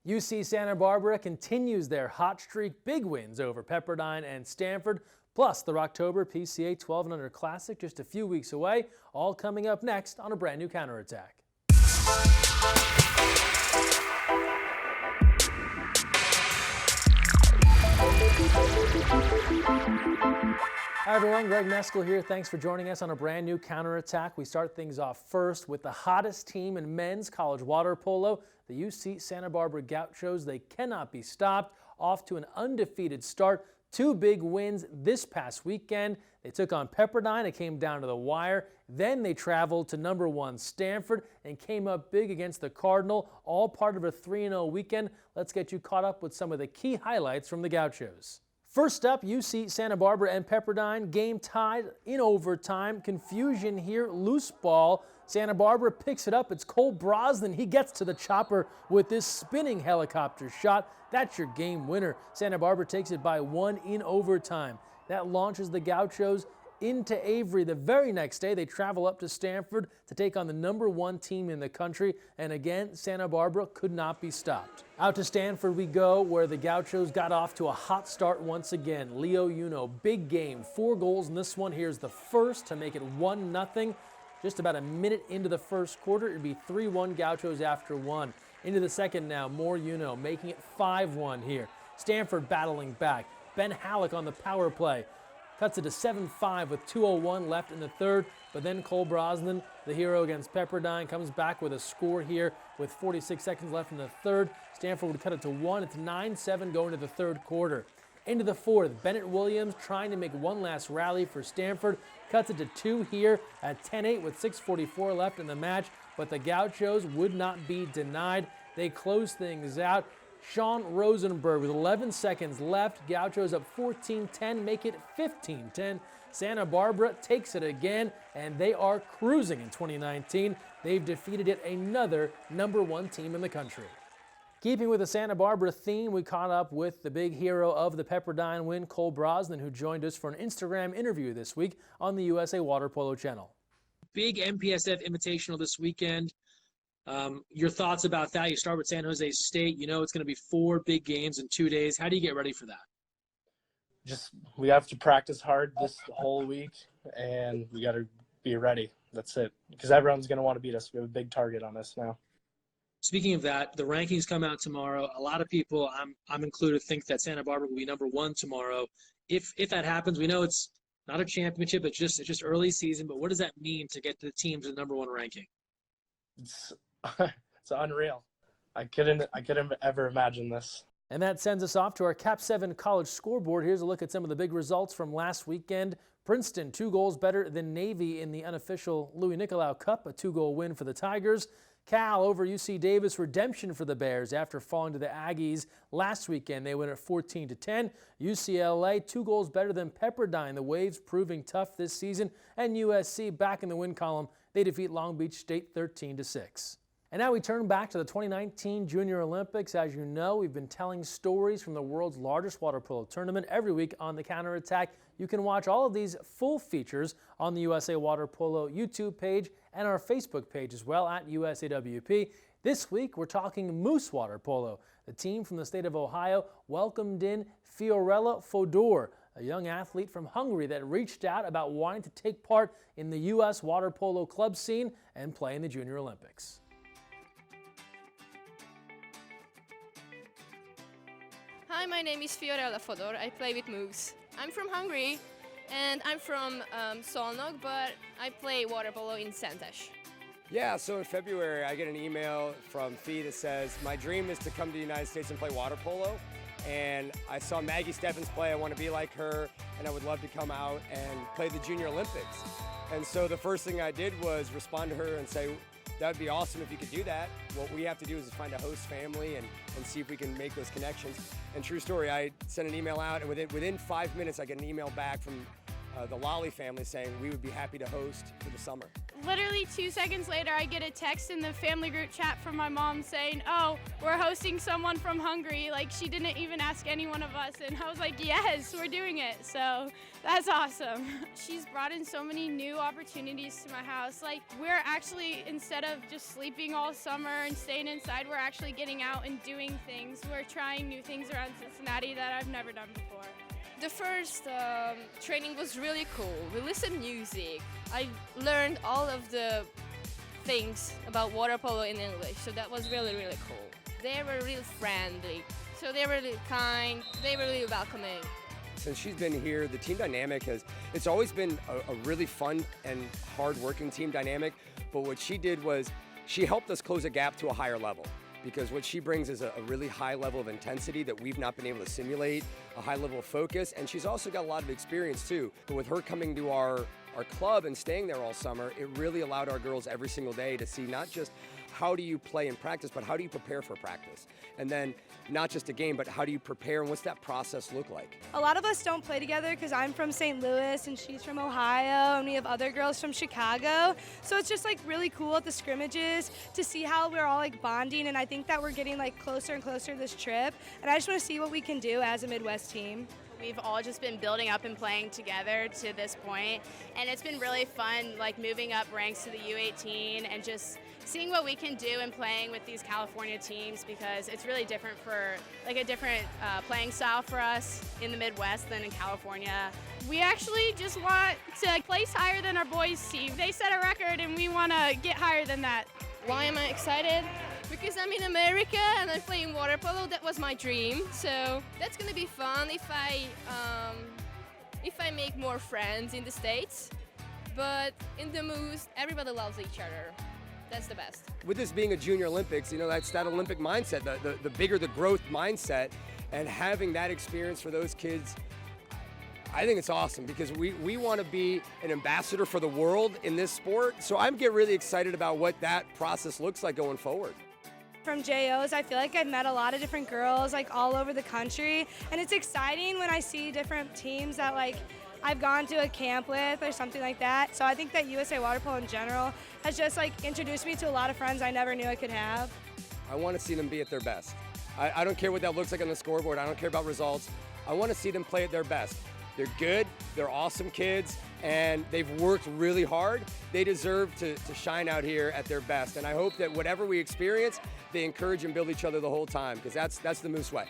UC Santa Barbara continues their hot streak, big wins over Pepperdine and Stanford, plus the October PCA 12 and Under Classic just a few weeks away, all coming up next on a brand new counterattack. Hi everyone, Greg Mescall here. Thanks for joining us on a brand new counterattack. We start things off first with the hottest team in men's college water polo. The UC Santa Barbara Gauchos, they cannot be stopped. Off to an undefeated start. 2 big wins this past weekend. They took on Pepperdine. It came down to the wire. Then they traveled to number 1 Stanford and came up big against the Cardinal, all part of a 3-0 weekend. Let's get you caught up with some of the key highlights from the Gauchos. First up, UC Santa Barbara and Pepperdine, game tied in overtime. Confusion here, loose ball. Santa Barbara picks it up. It's Cole Brosnan. He gets to the chopper with this spinning helicopter shot. That's your game winner. Santa Barbara takes it by 1 in overtime. That launches the Gauchos into Avery. The very next day, they travel up to Stanford to take on the number 1 team in the country. And again, Santa Barbara could not be stopped. Out to Stanford we go, where the Gauchos got off to a hot start once again. Leo Uno, big game, 4 goals in this one. Here's the first to make it 1-0. Just about a minute into the first quarter, it'd be 3-1 Gauchos after 1. Into the second now, more Uno, making it 5-1 here. Stanford battling back. Ben Halleck on the power play. Cuts it to 7-5 with 2:01 left in the third, but then Cole Brosnan, the hero against Pepperdine, comes back with a score here with 46 seconds left in the third. Stanford would cut it to 1. It's 9-7 going to the third quarter. Into the fourth, Bennett Williams trying to make one last rally for Stanford. Cuts it to 2 here at 10-8 with 6:44 left in the match, but the Gauchos would not be denied. They close things out. Sean Rosenberg with 11 seconds left. Gauchos up 14-10, make it 15-10. Santa Barbara takes it again, and they are cruising in 2019. They've defeated yet another number 1 team in the country. Keeping with the Santa Barbara theme, we caught up with the big hero of the Pepperdine win, Cole Brosnan, who joined us for an Instagram interview this week on the USA Water Polo channel. Big MPSF Invitational this weekend. Your thoughts about that? You start with San Jose State. You know it's going to be 4 big games in 2 days. How do you get ready for that? We have to practice hard this whole week, and we got to be ready. That's it. Because everyone's going to want to beat us. We have a big target on us now. Speaking of that, the rankings come out tomorrow. A lot of people, I'm included, think that Santa Barbara will be number 1 tomorrow. If that happens, we know it's not a championship. It's just early season. But what does that mean to get the team to the number 1 ranking? It's unreal. I couldn't ever imagine this. And that sends us off to our Cap 7 college scoreboard. Here's a look at some of the big results from last weekend. Princeton, 2 goals better than Navy in the unofficial Louis Nicolau Cup, a 2-goal win for the Tigers. Cal over UC Davis, redemption for the Bears after falling to the Aggies last weekend. They win at 14-10. UCLA, 2 goals better than Pepperdine. The Waves proving tough this season. And USC back in the win column. They defeat Long Beach State 13-6. And now we turn back to the 2019 Junior Olympics. As you know, we've been telling stories from the world's largest water polo tournament every week on the Counterattack. You can watch all of these full features on the USA Water Polo YouTube page and our Facebook page as well at USAWP. This week, we're talking Moose Water Polo. The team from the state of Ohio welcomed in Fiorella Fodor, a young athlete from Hungary that reached out about wanting to take part in the U.S. water polo club scene and play in the Junior Olympics. Hi, my name is Fiorella Fodor. I play with Moose. I'm from Hungary, and I'm from Szolnok, but I play water polo in Szentes. Yeah, so in February, I get an email from Fee that says, my dream is to come to the United States and play water polo. And I saw Maggie Steffens play. I want to be like her, and I would love to come out and play the Junior Olympics. And so the first thing I did was respond to her and say, that would be awesome if you could do that. What we have to do is find a host family and see if we can make those connections. And true story, I sent an email out, and within 5 minutes, I get an email back from the Lolly family saying we would be happy to host for the summer. Literally 2 seconds later, I get a text in the family group chat from my mom saying, oh, we're hosting someone from Hungary. Like, she didn't even ask any one of us. And I was like, yes, we're doing it. So that's awesome. She's brought in so many new opportunities to my house. Like, we're actually, instead of just sleeping all summer and staying inside, we're actually getting out and doing things. We're trying new things around Cincinnati that I've never done before. The first training was really cool. We listened music. I learned all of the things about water polo in English, so that was really, really cool. They were really friendly, so they were really kind, they were really welcoming. Since she's been here, the team dynamic it's always been a really fun and hard-working team dynamic, but what she did was she helped us close a gap to a higher level. Because what she brings is a really high level of intensity that we've not been able to simulate, a high level of focus, and she's also got a lot of experience too. But with her coming to our club and staying there all summer, it really allowed our girls every single day to see not just how do you play in practice, but how do you prepare for practice? And then not just a game, but how do you prepare and what's that process look like? A lot of us don't play together because I'm from St. Louis and she's from Ohio and we have other girls from Chicago. So it's just like really cool at the scrimmages to see how we're all like bonding, and I think that we're getting like closer and closer to this trip, and I just want to see what we can do as a Midwest team. We've all just been building up and playing together to this point, and it's been really fun, like moving up ranks to the U18 and just seeing what we can do and playing with these California teams, because it's really different for like a different playing style for us in the Midwest than in California. We actually just want to place higher than our boys team. They set a record and we want to get higher than that. Why am I excited? Because I'm in America and I'm playing water polo. That was my dream, so that's gonna be fun if I make more friends in the States. But in the Moose, everybody loves each other. That's the best. With this being a Junior Olympics, you know, that's that Olympic mindset, the bigger the growth mindset, and having that experience for those kids, I think it's awesome because we want to be an ambassador for the world in this sport. So I'm getting really excited about what that process looks like going forward. From JOs, I feel like I've met a lot of different girls like all over the country, and it's exciting when I see different teams that like I've gone to a camp with or something like that. So I think that USA Water Polo in general has just like introduced me to a lot of friends I never knew I could have. I want to see them be at their best. I don't care what that looks like on the scoreboard. I don't care about results. I want to see them play at their best. They're good, they're awesome kids, and they've worked really hard. They deserve to shine out here at their best. And I hope that whatever we experience, they encourage and build each other the whole time, because that's the Moose way.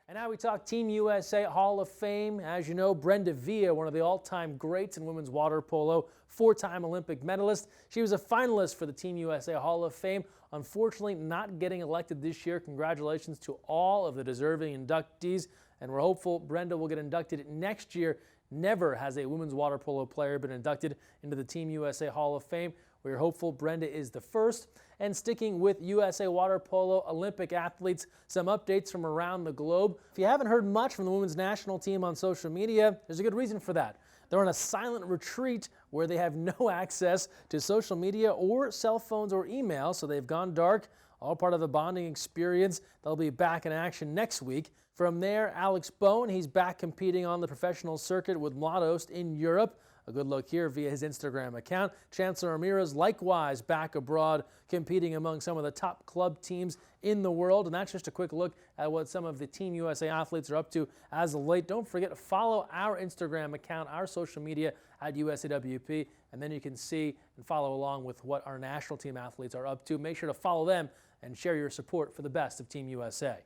And now we talk Team USA Hall of Fame. As you know, Brenda Villa, one of the all-time greats in women's water polo, 4-time Olympic medalist. She was a finalist for the Team USA Hall of Fame. Unfortunately, not getting elected this year. Congratulations to all of the deserving inductees, and we're hopeful Brenda will get inducted next year. Never has a women's water polo player been inducted into the Team USA Hall of Fame. We're hopeful Brenda is the first. And sticking with USA Water Polo Olympic athletes, some updates from around the globe. If you haven't heard much from the women's national team on social media, there's a good reason for that. They're on a silent retreat where they have no access to social media or cell phones or email, so they've gone dark, all part of the bonding experience. They'll be back in action next week. From there, Alex Bowen, he's back competing on the professional circuit with Mladost in Europe. A good look here via his Instagram account. Chancellor Ramirez likewise back abroad competing among some of the top club teams in the world. And that's just a quick look at what some of the Team USA athletes are up to as of late. Don't forget to follow our Instagram account, our social media at USAWP, and then you can see and follow along with what our national team athletes are up to. Make sure to follow them and share your support for the best of Team USA.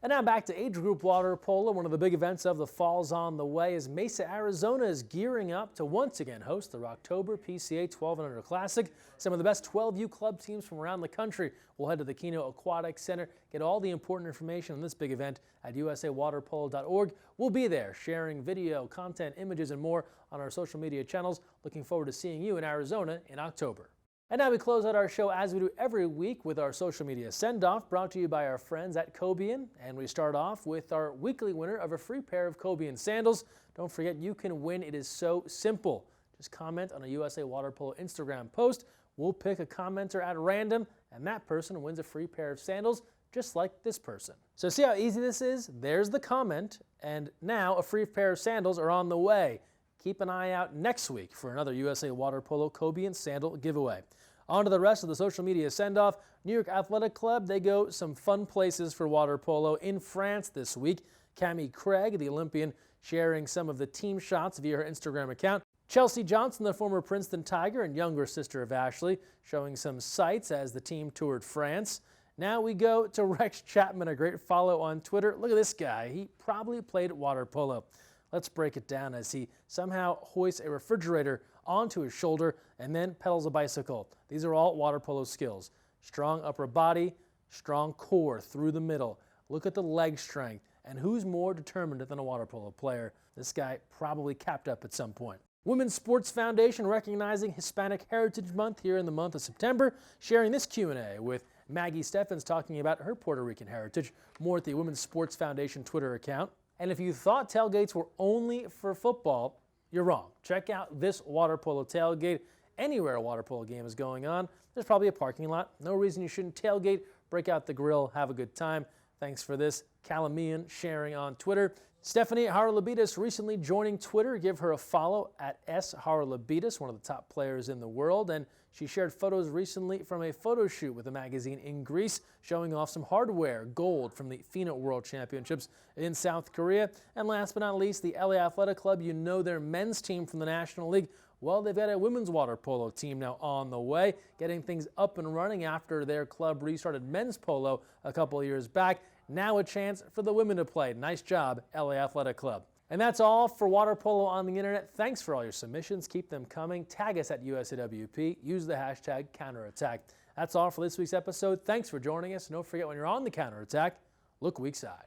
And now back to age group water polo. One of the big events of the fall's on the way as Mesa, Arizona is gearing up to once again host the October PCA 12 and Under Classic. Some of the best 12U club teams from around the country will head to the Keno Aquatic Center. Get all the important information on this big event at usawaterpolo.org. We'll be there sharing video, content, images, and more on our social media channels. Looking forward to seeing you in Arizona in October. And now we close out our show as we do every week with our social media send-off brought to you by our friends at Cobian. And we start off with our weekly winner of a free pair of Cobian sandals. Don't forget, you can win. It is so simple. Just comment on a USA Water Polo Instagram post. We'll pick a commenter at random, and that person wins a free pair of sandals just like this person. So see how easy this is? There's the comment, and now a free pair of sandals are on the way. Keep an eye out next week for another USA Water Polo Kobe and sandal giveaway. On to the rest of the social media send-off. New York Athletic Club, they go some fun places for water polo in France this week. Cammie Craig, the Olympian, sharing some of the team shots via her Instagram account. Chelsea Johnson, the former Princeton Tiger and younger sister of Ashley, showing some sights as the team toured France. Now we go to Rex Chapman, a great follow on Twitter. Look at this guy. He probably played water polo. Let's break it down as he somehow hoists a refrigerator onto his shoulder and then pedals a bicycle. These are all water polo skills. Strong upper body, strong core through the middle. Look at the leg strength. And who's more determined than a water polo player? This guy probably capped up at some point. Women's Sports Foundation recognizing Hispanic Heritage Month here in the month of September, sharing this Q&A with Maggie Steffens talking about her Puerto Rican heritage, more at the Women's Sports Foundation Twitter account. And if you thought tailgates were only for football, you're wrong. Check out this water polo tailgate. Anywhere a water polo game is going on, there's probably a parking lot. No reason you shouldn't tailgate, break out the grill, have a good time. Thanks for this, Calamian sharing on Twitter. Stephanie Haralabides recently joining Twitter. Give her a follow at @Haralabides, one of the top players in the world. And she shared photos recently from a photo shoot with a magazine in Greece, showing off some hardware, gold from the FINA World Championships in South Korea. And last but not least, the LA Athletic Club, you know their men's team from the National League. Well, they've got a women's water polo team now on the way, getting things up and running after their club restarted men's polo a couple of years back. Now a chance for the women to play. Nice job, LA Athletic Club. And that's all for water polo on the internet. Thanks for all your submissions. Keep them coming. Tag us at USAWP. Use the hashtag counterattack. That's all for this week's episode. Thanks for joining us. And don't forget, when you're on the counterattack, look weak side.